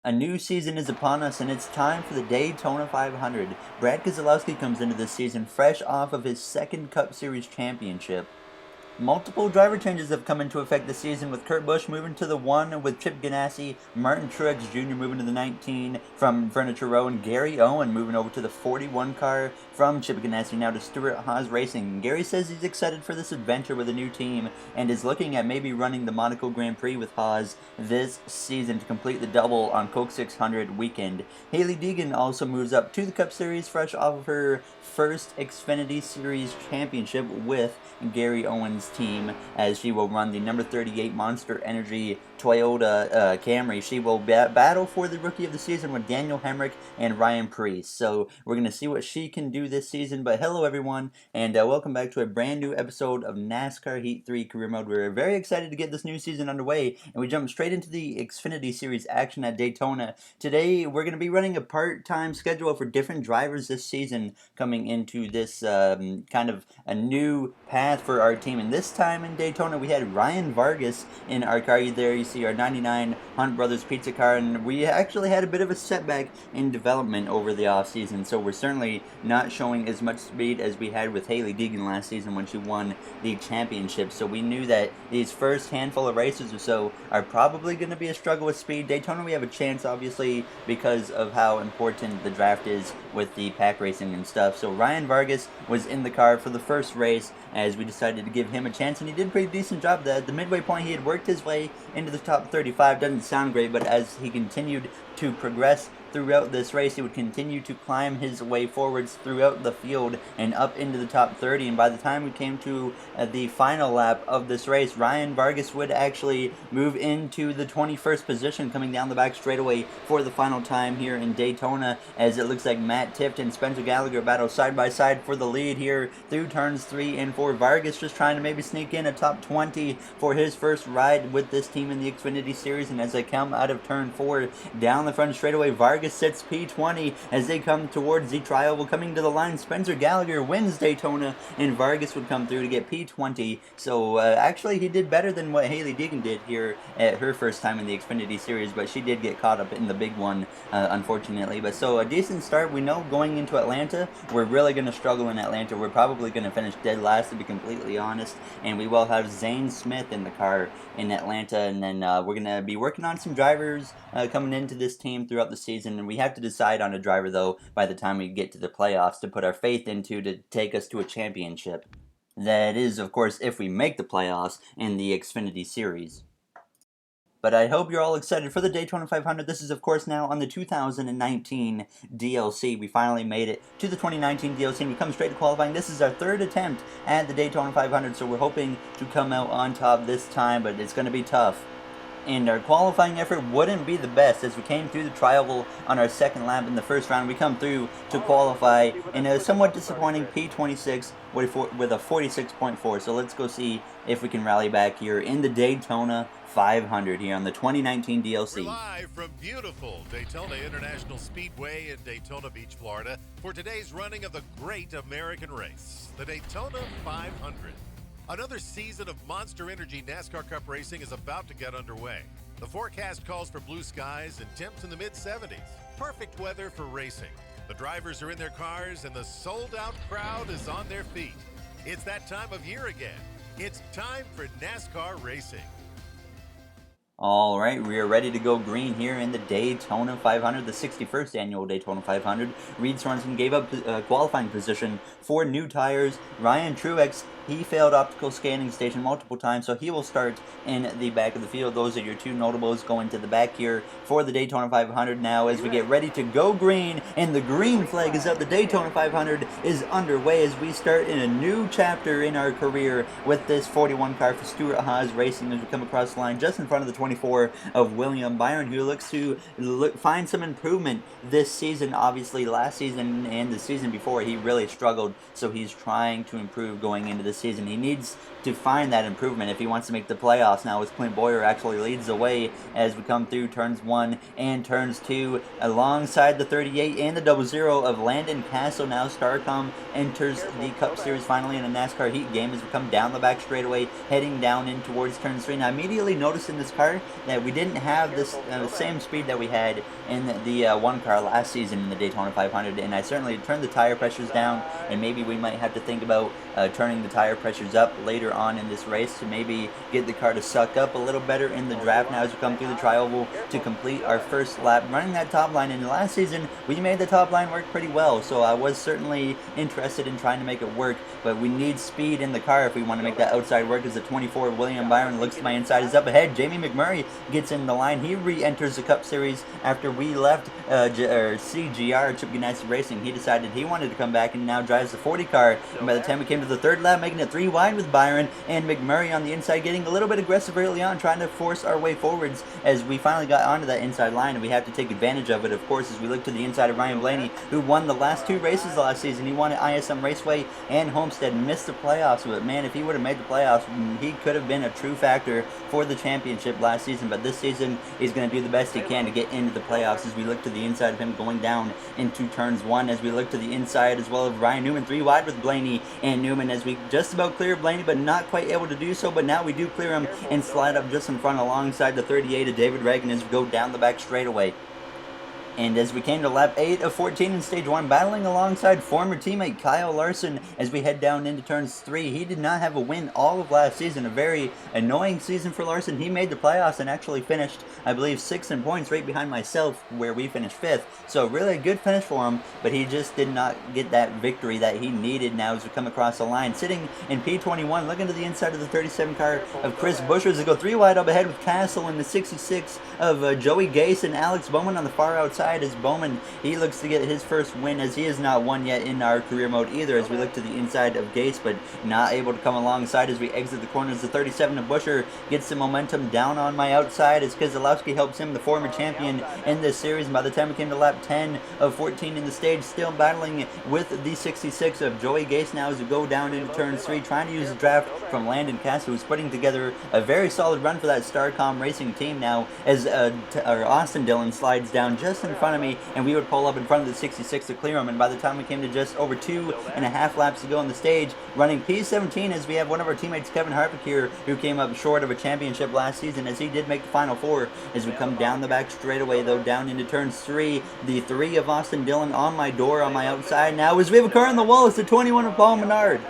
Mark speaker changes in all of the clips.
Speaker 1: A new season is upon us, and it's time for the Daytona 500. Brad Keselowski comes into this season fresh off of his second Cup Series championship. Multiple driver changes have come into effect this season, with Kurt Busch moving to the 1 with Chip Ganassi, Martin Truex Jr. moving to the 19 from Furniture Row, and Gary Owen moving over to the 41 car from Chip Ganassi now to Stewart Haas Racing. Gary says he's excited for this adventure with a new team and is looking at maybe running the Monaco Grand Prix with Haas this season to complete the double on Coke 600 weekend. Hailie Deegan also moves up to the Cup Series fresh off of her first Xfinity Series championship with Gary Owens' team, as she will run the number 38 Monster Energy Toyota Camry. She will battle for the Rookie of the Season with Daniel Hemrick and Ryan Preece. So we're going to see what she can do this season. But hello everyone, and welcome back to a brand new episode of NASCAR Heat 3 Career Mode. We're very excited to get this new season underway, and we jump straight into the Xfinity Series action at Daytona. Today we're going to be running a part-time schedule for different drivers this season, coming into this kind of a new path for our team. And this time in Daytona we had Ryan Vargas in our car. There you see our 99 Hunt Brothers pizza car, and we actually had a bit of a setback in development over the off season, so we're certainly not showing as much speed as we had with Hailie Deegan last season when she won the championship. So we knew that these first handful of races or so are probably going to be a struggle with speed. Daytona we have a chance, obviously, because of how important the draft is with the pack racing and stuff. So Ryan Vargas was in the car for the first race, as we decided to give him a chance, and he did a pretty decent job. At the midway point he had worked his way into the top 35. Doesn't sound great, but as he continued to progress throughout this race, he would continue to climb his way forwards throughout the field and up into the top 30. And by the time we came to the final lap of this race, Ryan Vargas would actually move into the 21st position, coming down the back straightaway for the final time here in Daytona, as it looks like Matt Tifft and Spencer Gallagher battle side by side for the lead here through turns 3 and 4. Vargas just trying to maybe sneak in a top 20 for his first ride with this team in the Xfinity Series. And as they come out of turn 4 down the front straightaway, Vargas sits P20 as they come towards the trioval. Coming to the line, Spencer Gallagher wins Daytona, and Vargas would come through to get P20. So actually he did better than what Hailie Deegan did here at her first time in the Xfinity Series, but she did get caught up in the big one, unfortunately. But so a decent start. We know going into Atlanta, we're really going to struggle in Atlanta. We're probably going to finish dead last, to be completely honest, and we will have Zane Smith in the car in Atlanta, and then we're going to be working on some drivers coming into this team throughout the season, and we have to decide on a driver, though, by the time we get to the playoffs to put our faith into to take us to a championship. That is, of course, if we make the playoffs in the Xfinity Series. But I hope you're all excited for the Daytona 500. This is, of course, now on the 2019 DLC. We finally made it to the 2019 DLC, and we come straight to qualifying. This is our third attempt at the Daytona 500, so we're hoping to come out on top this time, but it's going to be tough. And our qualifying effort wouldn't be the best, as we came through the trioval on our second lap in the first round. We come through to qualify in a somewhat disappointing P26 with a 46.4. So let's go see if we can rally back here in the Daytona 500 here on the 2019 DLC.
Speaker 2: We're live from beautiful Daytona International Speedway in Daytona Beach, Florida, for today's running of the great American race, the Daytona 500. Another season of Monster Energy NASCAR Cup racing is about to get underway. The forecast calls for blue skies and temps in the mid-70s. Perfect weather for racing. The drivers are in their cars and the sold-out crowd is on their feet. It's that time of year again. It's time for NASCAR racing.
Speaker 1: All right, we are ready to go green here in the Daytona 500, the 61st annual Daytona 500. Reed Sorensen gave up qualifying position for new tires. Ryan Truex, he failed optical scanning station multiple times, so he will start in the back of the field. Those are your two notables going to the back here for the Daytona 500 now as we get ready to go green, and the green flag is up. The Daytona 500 is underway as we start in a new chapter in our career with this 41 car for Stewart Haas Racing, as we come across the line just in front of the 24 of William Byron, who looks to find some improvement this season. Obviously, last season and the season before, he really struggled, so he's trying to improve going into this season. He needs to find that improvement if he wants to make the playoffs now, as Clint Boyer actually leads the way as we come through turns 1 and turns 2 alongside the 38 and the 00 of Landon Castle. Now Starcom enters the Cup Series finally in a NASCAR Heat game as we come down the back straightaway, heading down in towards turn 3. Now, I immediately noticed in this car here that we didn't have this same speed that we had in the one car last season in the Daytona 500, and I certainly turned the tire pressures down, and maybe we might have to think about turning the tire pressures up later on in this race to maybe get the car to suck up a little better in the draft now as we come through the tri oval to complete our first lap running that top line. And last season we made the top line work pretty well, so I was certainly interested in trying to make it work, but we need speed in the car if we want to make that outside work. As the 24 William Byron looks to my inside, is up ahead. Jamie McMurray gets in the line. He re-enters the Cup Series after we left CGR, Chip Ganassi Racing. He decided he wanted to come back and now drives the 40 car, and by the time we came to the third lap, making it 3 wide with Byron and McMurray on the inside, getting a little bit aggressive early on, trying to force our way forwards as we finally got onto that inside line, and we have to take advantage of it, of course, as we look to the inside of Ryan Blaney, who won the last 2 races last season. He won at ISM Raceway and Homestead, missed the playoffs, but man, if he would have made the playoffs, he could have been a true factor for the championship last season. But this season he's going to do the best he can to get into the playoffs. As we look to the inside of him going down into turns 1, as we look to the inside as well of Ryan Newman, 3 wide with Blaney and Newman, as we just about clear Blaney but not quite able to do so, but now we do clear him and slide up just in front alongside the 38 of David Reagan as we go down the back straightaway. And as we came to lap 8 of 14 in stage 1, battling alongside former teammate Kyle Larson as we head down into turns 3. He did not have a win all of last season, a very annoying season for Larson. He made the playoffs and actually finished, I believe, 6th in points, right behind myself where we finished 5th. So really a good finish for him, but he just did not get that victory that he needed now as we come across the line. Sitting in P21, looking to the inside of the 37 car of Chris Buescher as they go 3 wide up ahead with Castle in the 66 of Joey Gase and Alex Bowman on the far outside. As Bowman, he looks to get his first win, as he has not won yet in our career mode either, as we look to the inside of Gase, but not able to come alongside as we exit the corners. The 37 of Buescher gets the momentum down on my outside as Keselowski helps him, the former champion in this series. And by the time we came to lap 10 of 14 in the stage, still battling with the 66 of Joey Gase now as we go down into turn 3, trying to use the draft from Landon Castle, who's putting together a very solid run for that Starcom Racing team now, as Austin Dillon slides down just in front of me, and we would pull up in front of the 66 to clear him. And by the time we came to just over 2.5 laps to go on the stage, running P17, as we have one of our teammates, Kevin Harvick here, who came up short of a championship last season, as he did make the final 4. As we come down the back straightaway, though, down into turn 3, the 3 of Austin Dillon on my door on my outside now, as we have a car on the wall. It's the 21 of Paul Menard.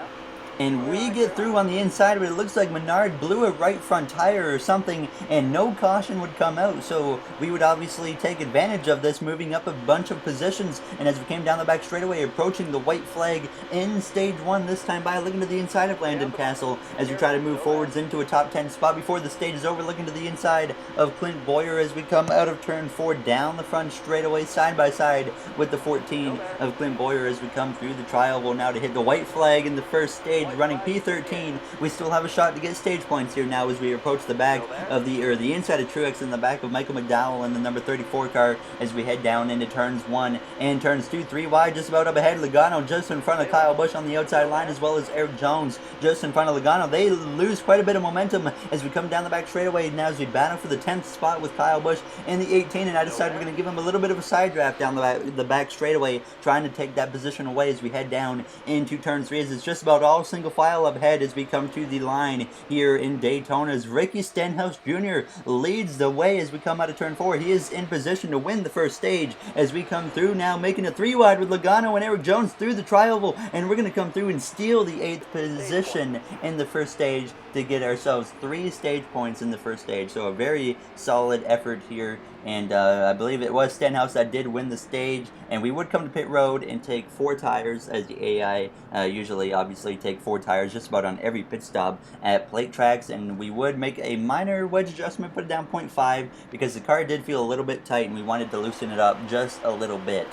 Speaker 1: And we get through on the inside, but it looks like Menard blew a right front tire or something, and no caution would come out. So we would obviously take advantage of this, moving up a bunch of positions. And as we came down the back straightaway, approaching the white flag in stage 1 this time by, looking to the inside of Landon Castle as we try to move forwards into a top 10 spot before the stage is over. Looking to the inside of Clint Boyer as we come out of turn 4 down the front straightaway side by side with the 14 of Clint Boyer as we come through the trial. Well, now to hit the white flag in the first stage, running P13. We still have a shot to get stage points here now as we approach the back of the inside of Truex in the back of Michael McDowell in the number 34 car as we head down into turns 1 and turns 2. 3 wide, just about up ahead. Logano just in front of Kyle Busch on the outside line, as well as Eric Jones just in front of Logano. They lose quite a bit of momentum as we come down the back straightaway now as we battle for the 10th spot with Kyle Busch in the 18, and I decided we're going to give him a little bit of a side draft down the back straightaway, trying to take that position away as we head down into turn 3, as it's just about all single file up ahead as we come to the line here in Daytona. As Ricky Stenhouse Jr. leads the way as we come out of turn 4. He is in position to win the first stage as we come through now, making a 3 wide with Logano and Eric Jones through the tri-oval, and we're going to come through and steal the 8th position in the first stage to get ourselves 3 stage points in the first stage. So a very solid effort here, and I believe it was Stenhouse that did win the stage. And we would come to pit road and take 4 tires, as the AI usually obviously take 4 tires just about on every pit stop at plate tracks, and we would make a minor wedge adjustment, put it down 0.5 because the car did feel a little bit tight and we wanted to loosen it up just a little bit.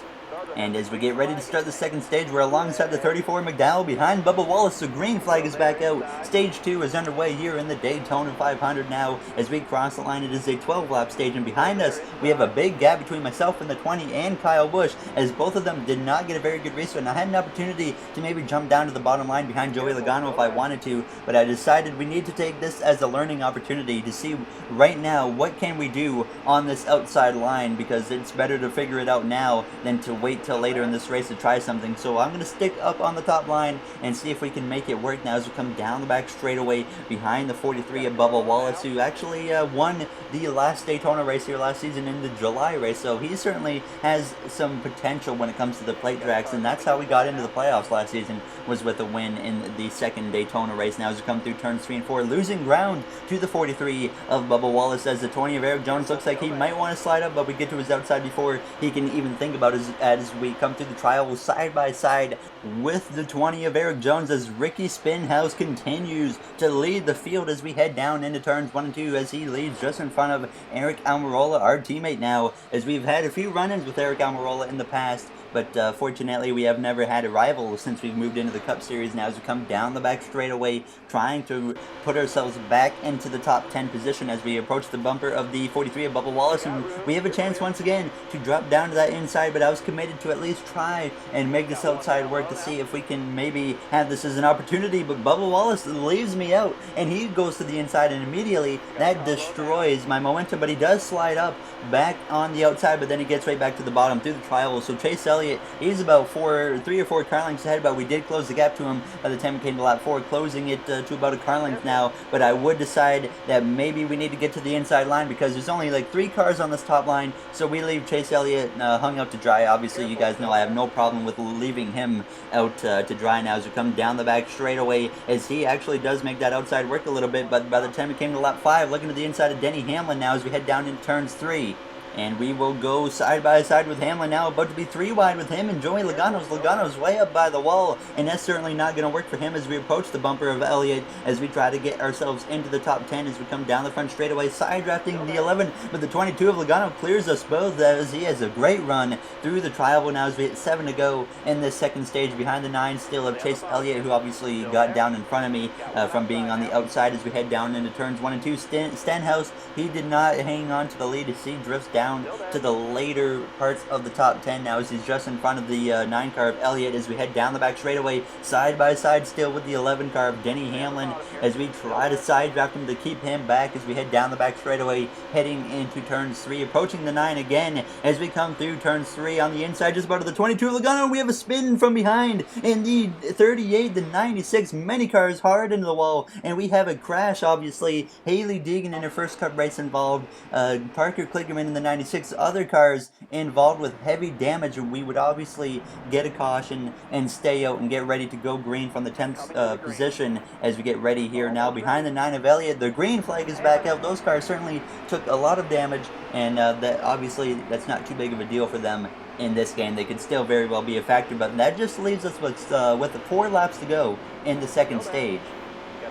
Speaker 1: And as we get ready to start the second stage, we're alongside the 34 McDowell behind Bubba Wallace. The green flag is back out. Stage 2 is underway here in the Daytona 500 now. As we cross the line, it is a 12-lap stage, and behind us, we have a big gap between myself and the 20 and Kyle Busch, as both of them did not get a very good restart. And I had an opportunity to maybe jump down to the bottom line behind Joey Logano if I wanted to, but I decided we need to take this as a learning opportunity to see right now what can we do on this outside line, because it's better to figure it out now than to wait till later in this race to try something. So I'm going to stick up on the top line and see if we can make it work now as we come down the back straightaway behind the 43 of Bubba Wallace, who actually won the last Daytona race here last season in the July race. So he certainly has some potential when it comes to the plate tracks, and that's how we got into the playoffs last season, was with a win in the second Daytona race. Now as we come through turns 3 and 4, losing ground to the 43 of Bubba Wallace as the 20 of Eric Jones looks like he might want to slide up, but we get to his outside before he can even think about it as we come through the trial side by side with the 20 of Eric Jones as Ricky Spinhouse continues to lead the field as we head down into turns 1 and 2 as he leads just in front of Eric Almirola, our teammate now, as we've had a few run-ins with Eric Almirola in the past. But fortunately, we have never had a rival since we've moved into the Cup Series. Now as we come down the back straightaway, trying to put ourselves back into the top 10 position as we approach the bumper of the 43 of Bubba Wallace. And we have a chance once again to drop down to that inside, but I was committed to at least try and make this outside work to see if we can maybe have this as an opportunity. But Bubba Wallace leaves me out, and he goes to the inside, and immediately that destroys my momentum. But he does slide up back on the outside, but then he gets right back to the bottom through the trial. So Chase Elliott, he's about 3 or 4 car lengths ahead, but we did close the gap to him by the time we came to lap 4, closing it to about a car length now. But I would decide that maybe we need to get to the inside line because there's only like 3 cars on this top line, so we leave Chase Elliott hung out to dry. Obviously, you guys know I have no problem with leaving him out to dry now as we come down the back straightaway, as he actually does make that outside work a little bit. But by the time we came to lap 5, looking to the inside of Denny Hamlin now as we head down into turns 3. And we will go side by side with Hamlin now, about to be 3 wide with him and Joey Logano's. Logano's way up by the wall, and that's certainly not going to work for him as we approach the bumper of Elliott as we try to get ourselves into the top 10 as we come down the front straightaway, side drafting the 11. But the 22 of Logano clears us both as he has a great run through the trial now as we hit 7 to go in this second stage behind the 9 still of Chase Elliott, who obviously got down in front of me from being on the outside as we head down into turns 1 and 2. Stenhouse, he did not hang on to the lead as he drifts down to the later parts of the top 10 now as he's just in front of the 9 car of Elliott as we head down the back straightaway, side by side still with the 11 car of Denny Hamlin as we try to side draft him to keep him back as we head down the back straightaway, heading into turns 3, approaching the 9 again as we come through turns 3 on the inside, just about to the 22 of Logano. We have a spin from behind in the 38, the 96, many cars hard into the wall, and we have a crash. Obviously, Haley Deegan in her first Cup race involved, Parker Kligerman in the 96, other cars involved with heavy damage, and we would obviously get a caution and stay out and get ready to go green from the 10th position as we get ready here now behind the 9 of Elliott. The green flag is back out. Those cars certainly took a lot of damage, and that obviously that's not too big of a deal for them in this game. They could still very well be a factor, but that just leaves us with the 4 laps to go in the second stage.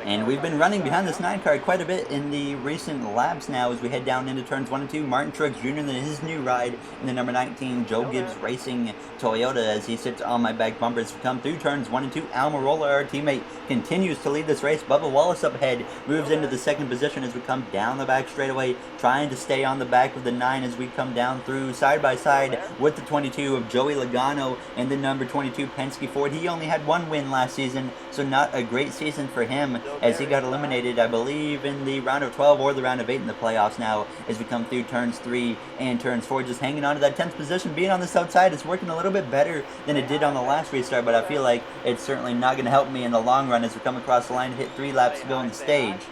Speaker 1: And we've been running behind this 9 car quite a bit in the recent laps now as we head down into turns 1 and 2. Martin Truex Jr. in his new ride in the number 19 Joe Gibbs Racing Toyota as he sits on my back bumper as we come through turns 1 and 2. Almirola, our teammate, continues to lead this race. Bubba Wallace up ahead moves into the second position as we come down the back straightaway, trying to stay on the back of the 9 as we come down through side by side with the 22 of Joey Logano and the number 22 Penske Ford. He only had 1 win last season, so not a great season for him as he got eliminated, I believe, in the round of 12 or the round of 8 in the playoffs now as we come through turns 3 and turns 4, just hanging on to that 10th position. Being on this outside is working a little bit better than it did on the last restart, but I feel like it's certainly not going to help me in the long run as we come across the line to hit 3 laps to go in the stage.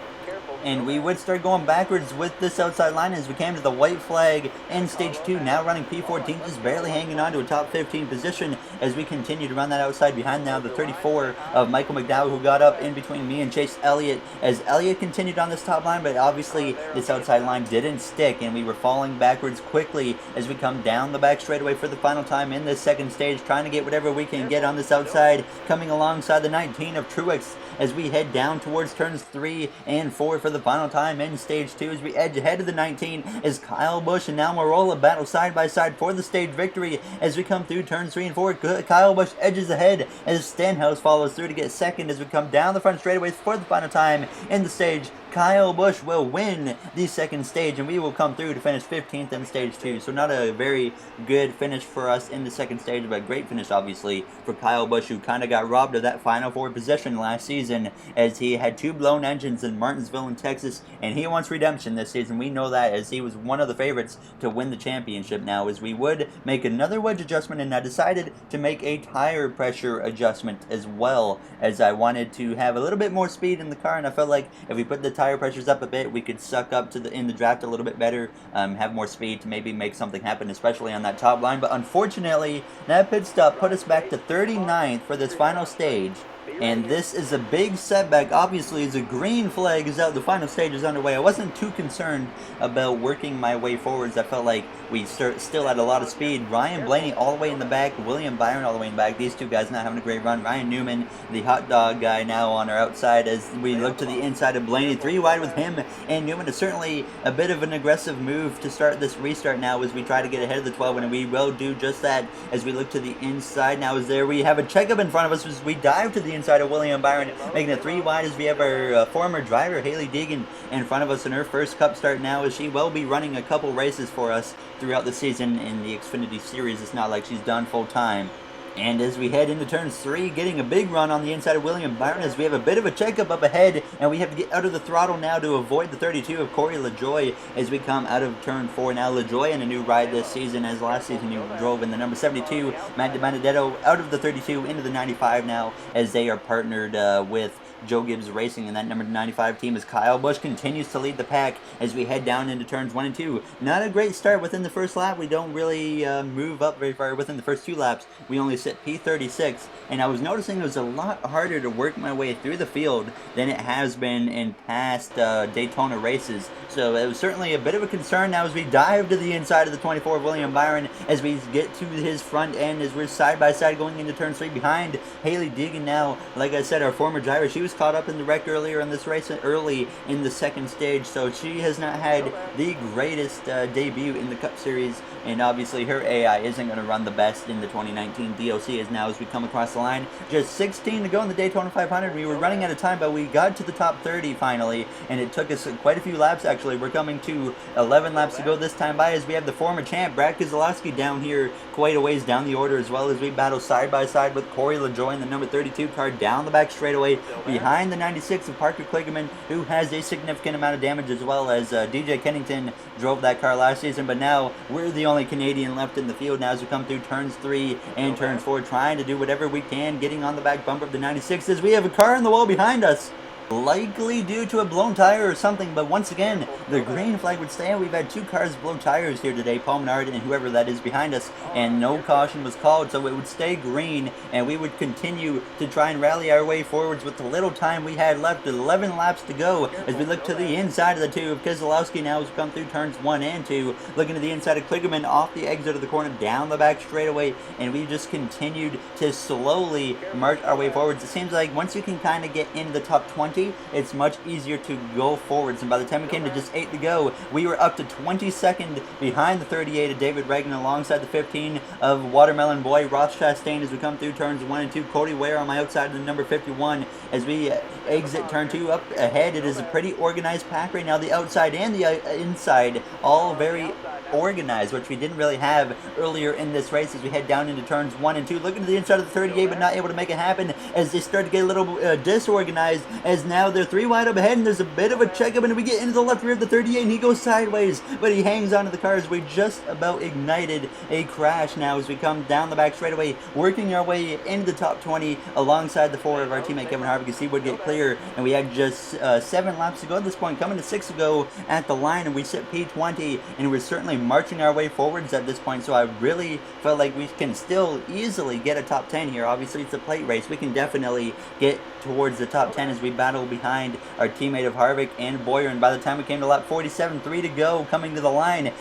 Speaker 1: And we would start going backwards with this outside line as we came to the white flag in stage 2, now running P14, just barely hanging on to a top 15 position as we continue to run that outside behind now the 34 of Michael McDowell, who got up in between me and Chase Elliott as Elliott continued on this top line, but obviously this outside line didn't stick and we were falling backwards quickly as we come down the back straightaway for the final time in this second stage, trying to get whatever we can get on this outside, coming alongside the 19 of Truex as we head down towards turns 3 and 4 for the final time in stage 2 as we edge ahead of the 19 as Kyle Busch and Almirola battle side by side for the stage victory as we come through turns 3 and 4. Kyle Busch edges ahead as Stenhouse follows through to get second as we come down the front straightaway for the final time in the stage. Kyle Busch will win the second stage, and we will come through to finish 15th in stage 2. So not a very good finish for us in the second stage, but a great finish, obviously, for Kyle Busch, who kind of got robbed of that Final Four position last season, as he had 2 blown engines in Martinsville and Texas, and he wants redemption this season. We know that, as he was one of the favorites to win the championship now, as we would make another wedge adjustment, and I decided to make a tire pressure adjustment as well, as I wanted to have a little bit more speed in the car, and I felt like if we put the tire pressures up a bit, we could suck up to in the draft a little bit better, have more speed to maybe make something happen, especially on that top line. But unfortunately, that pit stop put us back to 39th for this final stage. And this is a big setback. Obviously, as a green flag is out, the final stage is underway. I wasn't too concerned about working my way forwards. I felt like we still had a lot of speed. Ryan Blaney all the way in the back, William Byron all the way in the back. These two guys not having a great run. Ryan Newman, the hot dog guy, now on our outside as we look to the inside of Blaney. 3 wide with him and Newman. Is certainly a bit of an aggressive move to start this restart now as we try to get ahead of the 12, and we will do just that as we look to the inside. Now as there we have a checkup in front of us as we dive to the inside of William Byron, making it 3 wide as we have our former driver Hailie Deegan in front of us in her first Cup start now, as she will be running a couple races for us throughout the season in the Xfinity Series. It's not like she's done full time. And as we head into turn 3, getting a big run on the inside of William Byron, as we have a bit of a checkup up ahead, and we have to get out of the throttle now to avoid the 32 of Corey LaJoie as we come out of turn 4. Now LaJoie in a new ride this season, as last season he drove in the number 72, Matt DiBenedetto, out of the 32 into the 95 now, as they are partnered with Joe Gibbs Racing, and that number 95 team as Kyle Busch continues to lead the pack as we head down into turns 1 and 2. Not a great start within the first lap. We don't really move up very far within the first 2 laps. We only sit P36, and I was noticing it was a lot harder to work my way through the field than it has been in past Daytona races. So it was certainly a bit of a concern now as we dive to the inside of the 24 of William Byron, as we get to his front end as we're side by side going into turn 3 behind Hailie Deegan now. Like I said, our former driver, she was caught up in the wreck earlier in this race, early in the second stage, so she has not had the greatest debut in the Cup Series, and obviously her AI isn't going to run the best in the 2019 DOC as now as we come across the line. Just 16 to go in the Daytona 500. We were running out of time, but we got to the top 30 finally, and it took us quite a few laps actually. We're coming to 11 laps to go this time by, as we have the former champ Brad Keselowski down here quite a ways down the order, as well as we battle side by side with Corey LaJoie in the number 32 car down the back straightaway behind the 96 of Parker Kligerman, who has a significant amount of damage, as well as DJ Kennington drove that car last season, but now we're the only Canadian left in the field now as we come through turns 3 and turns 4, trying to do whatever we can, getting on the back bumper of the 96 as we have a car in the wall behind us. Likely due to a blown tire or something, but once again, the green flag would stay. We've had 2 cars blow tires here today, Paul Menard and whoever that is behind us, and no caution was called, so it would stay green, and we would continue to try and rally our way forwards with the little time we had left. 11 laps to go as we look to the inside of the 2 of Keselowski now as we come through turns 1 and 2, looking to the inside of Kligerman off the exit of the corner, down the back straightaway, and we just continued to slowly march our way forwards. It seems like once you can kind of get into the top 20, it's much easier to go forwards, and by the time we came to just 8 to go, we were up to 22nd behind the 38 of David Reagan, alongside the 15 of Watermelon Boy Ross Chastain as we come through turns 1 and 2. Cody Ware on my outside of the number 51 as we exit turn 2. Up ahead, it is a pretty organized pack right now. The outside and the inside all very organized, which we didn't really have earlier in this race as we head down into turns 1 and 2, looking to the inside of the 38 but not able to make it happen as they start to get a little disorganized, as now they're 3 wide up ahead, and there's a bit of a checkup, and we get into the left rear of the 38 and he goes sideways, but he hangs onto the car as we just about ignited a crash now as we come down the back straightaway, working our way into the top 20 alongside the 4 of our teammate Kevin Harvick as he would get clear, and we had just 7 laps to go at this point, coming to 6 to go at the line, and we sit P20, and we're certainly marching our way forwards at this point, so I really felt like we can still easily get a top 10 here. Obviously it's a plate race. We can definitely get towards the top 10 as we battle behind our teammate of Harvick and Boyer, and by the time we came to lap 47, 3 to go, coming to the line,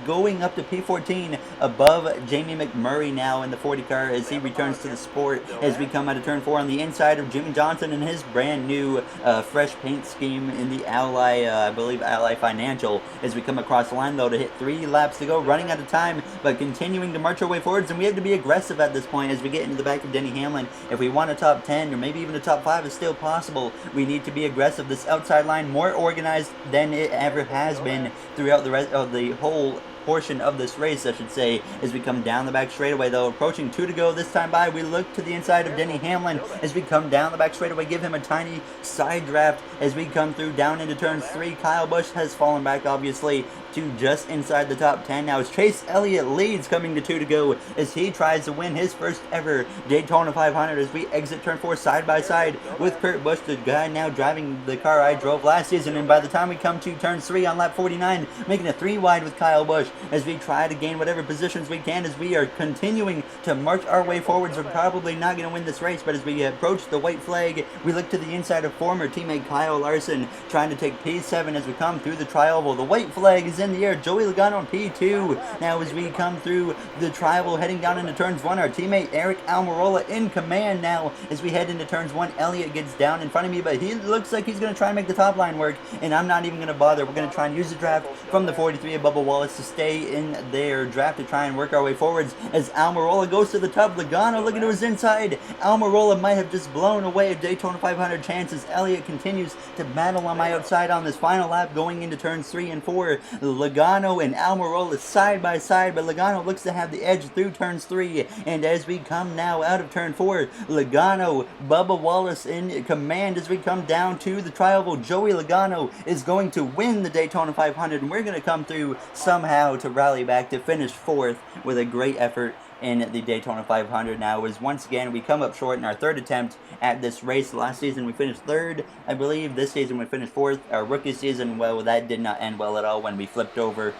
Speaker 1: going up to P14 above Jamie McMurray now in the 40 car as he returns to the sport as we come out of turn 4 on the inside of Jimmy Johnson and his brand new fresh paint scheme in the Ally, I believe Ally Financial, as we come across the line though to hit 3 laps to go, running out of time, but continuing to march our way forwards, and we have to be aggressive at this point as we get into the back of Denny Hamlin. If we want a top 10 or maybe even a top 5 is still possible, we need to be aggressive. This outside line more organized than it ever has been throughout the rest of the whole portion of this race, I should say, as we come down the back straightaway. Though approaching 2 to go this time by, we look to the inside of Denny Hamlin as we come down the back straightaway, give him a tiny side draft as we come through down into turn 3. Kyle Busch has fallen back, obviously, to just inside the top 10 now as Chase Elliott leads coming to 2 to go as he tries to win his first ever Daytona 500 as we exit turn 4 side by side with Kurt Busch, the guy now driving the car I drove last season. And by the time we come to turn 3 on lap 49, making a 3 wide with Kyle Busch as we try to gain whatever positions we can as we are continuing to march our way forwards. We're probably not going to win this race, but as we approach the white flag, we look to the inside of former teammate Kyle Larson trying to take P7 as we come through the tri-oval. The white flag is in the air. Joey Logano on P2 now as we come through the tri-oval heading down into turns 1. Our teammate Eric Almirola in command now as we head into turns 1. Elliott gets down in front of me, but he looks like he's going to try and make the top line work, and I'm not even going to bother. We're going to try and use the draft from the 43 of Bubba Wallace to stay in their draft to try and work our way forwards as Almirola goes to the top. Logano looking to his inside. Almirola might have just blown away a Daytona 500 chance as Elliott continues to battle on my outside on this final lap going into turns 3 and 4. Logano and Almirola side by side, but Logano looks to have the edge through turns 3, and as we come now out of turn 4, Logano, Bubba Wallace in command as we come down to the tri-oval. Joey Logano is going to win the Daytona 500, and we're going to come through somehow to rally back to finish 4th with a great effort in the Daytona 500 now, as once again we come up short in our 3rd attempt at this race. Last season we finished 3rd, I believe. This season we finished 4th. Our rookie season, well, that did not end well at all when we flipped over.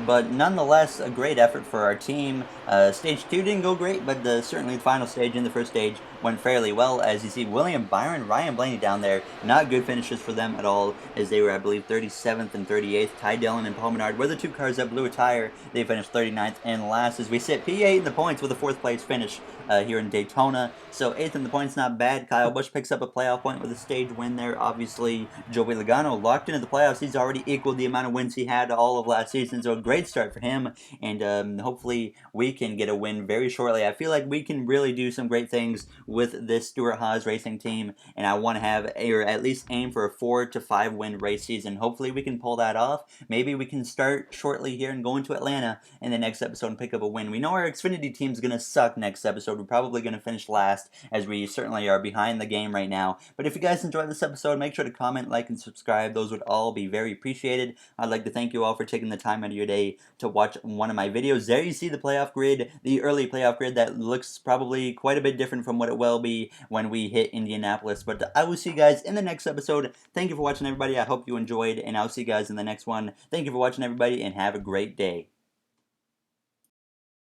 Speaker 1: But nonetheless, a great effort for our team. Stage 2 didn't go great, but certainly the final stage and the first stage went fairly well. As you see, William Byron, Ryan Blaney down there, not good finishes for them at all, as they were, I believe, 37th and 38th. Ty Dillon and Paul Menard were the 2 cars that blew a tire. They finished 39th and last, as we sit P8 in the points with a 4th place finish here in Daytona. So 8th in the points, not bad. Kyle Busch picks up a playoff point with a stage win there. Obviously, Joey Logano locked into the playoffs. He's already equaled the amount of wins he had all of last season, so a great start for him, and hopefully we can get a win very shortly. I feel like we can really do some great things with this Stewart Haas racing team, and I want to have, or at least aim for a 4 to 5 win race season. Hopefully we can pull that off. Maybe we can start shortly here and go into Atlanta in the next episode and pick up a win. We know our Xfinity team's going to suck next episode. We're probably going to finish last, as we certainly are behind the game right now. But if you guys enjoyed this episode, make sure to comment, like, and subscribe. Those would all be very appreciated. I'd like to thank you all for taking the time out of your day to watch one of my videos. There you see the playoff grid, the early playoff grid that looks probably quite a bit different from what it will be when we hit Indianapolis. But I will see you guys in the next episode. Thank you for watching, everybody. I hope you enjoyed, and I'll see you guys in the next one. Thank you for watching, everybody, and have a great day.